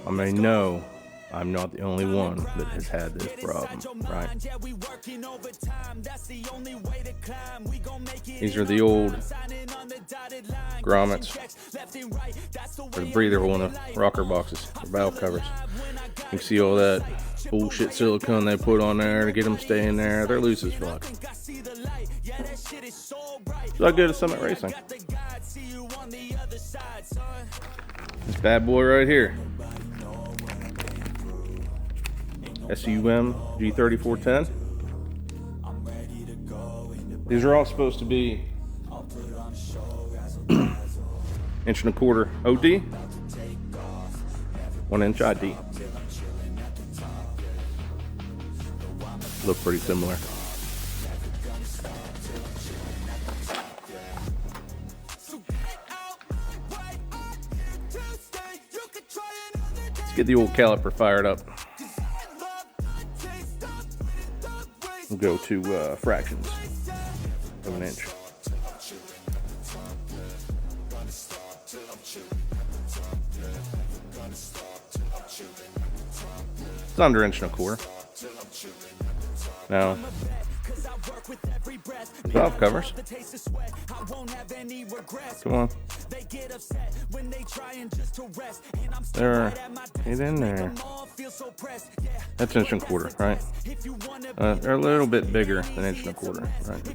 I may know I'm not the only one that has had this problem, right? These are the old grommets for the breather hole in the rocker boxes, the valve covers. You can see all that bullshit silicone they put on there to get them staying there. They're loose as fuck. So I go to Summit Racing. This bad boy right here. SUM G3410. These are all supposed to be 1.25" OD, 1 inch ID. Look pretty similar. Let's get the old caliper fired up. We'll go to fractions of an inch. It's under 1.25". Now, valve covers. Come on. There. Get in there. That's 1.25", right? They're a little bit bigger than 1.25", right?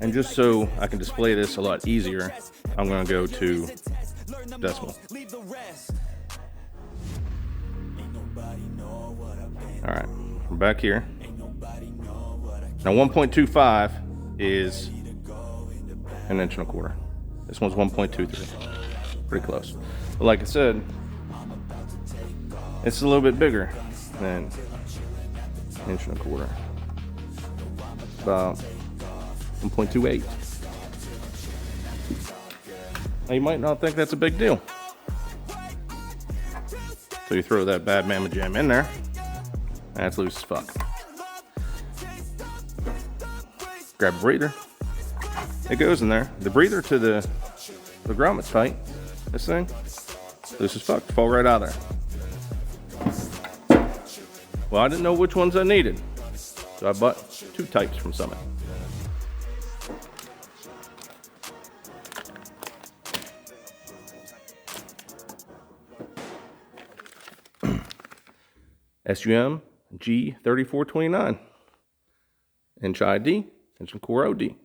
And just so I can display this a lot easier, I'm going to go to decimal. All right, we're back here. Now 1.25 is 1.25". This one's 1.23. Pretty close. But like I said, it's a little bit bigger than 1.25". About 1.28. Now you might not think that's a big deal. So you throw that bad mamma jam in there, that's loose as fuck. Grab a breather. It goes in there. The breather to the grommet's tight. This thing, loose as fuck. Fall right out of there. Well, I didn't know which ones I needed, so I bought 2 types from Summit. SUM G3429. Inch ID, 1.25" OD.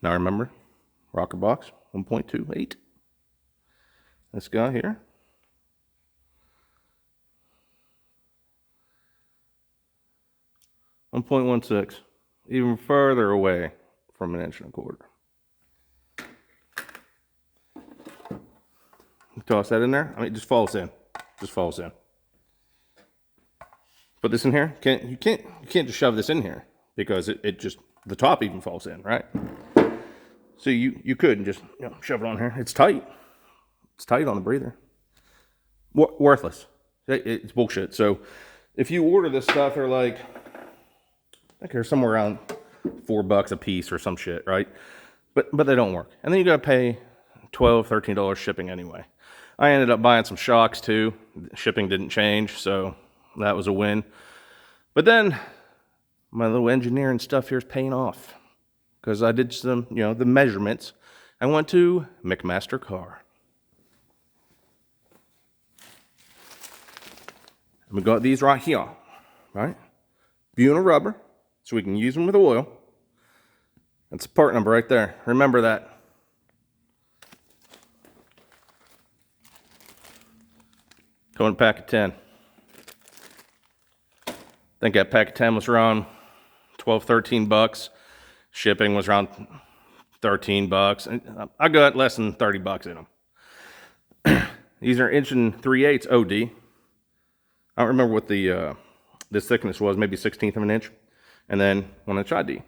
Now remember, rocker box 1.28. This guy here. 1.16. Even further away from 1.25". Toss that in there. I mean, it just falls in. Just falls in. Put this in here. You can't just shove this in here because it just, the top even falls in, right? So you could just, shove it on here. It's tight. It's tight on the breather. Worthless. It's bullshit. So if you order this stuff, they're like, I think they're somewhere around $4 a piece or some shit, right? But they don't work. And then you gotta pay $12, $13 shipping anyway. I ended up buying some shocks too. Shipping didn't change, so that was a win. But then my little engineering stuff here is paying off because I did some, the measurements. I went to McMaster Car. And we got these right here, right? Buna rubber, so we can use them with oil. That's the part number right there. Remember that. Going pack of 10. I think that pack of 10 was around $12, $13. Shipping was around $13. And I got less than $30 in them. These are 1 3/8 OD. I don't remember what the this thickness was, maybe 1/16 of an inch. And then 1 inch ID.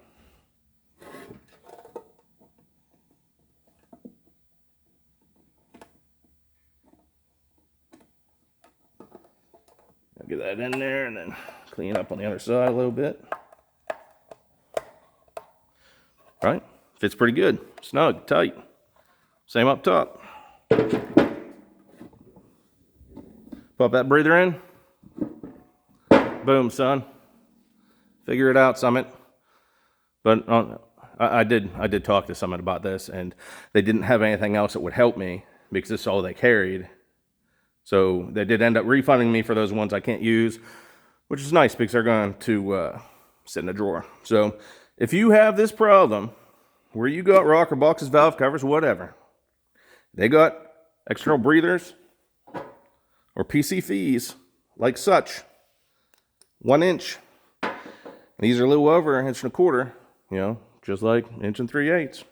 Get that in there and then clean up on the other side a little bit. Right? Fits pretty good. Snug, tight. Same up top. Pop that breather in. Boom, son. Figure it out, Summit. But I did talk to Summit about this, and they didn't have anything else that would help me because this is all they carried. So they did end up refunding me for those ones I can't use, which is nice because they're going to sit in a drawer. So if you have this problem where you got rocker boxes, valve covers, whatever, they got external breathers or PCVs like such, 1 inch. These are a little over 1.25 inches, just like 1 3/8 inches.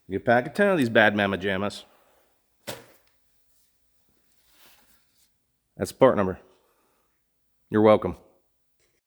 You pack a ton of these bad mama jammas. That's the part number. You're welcome.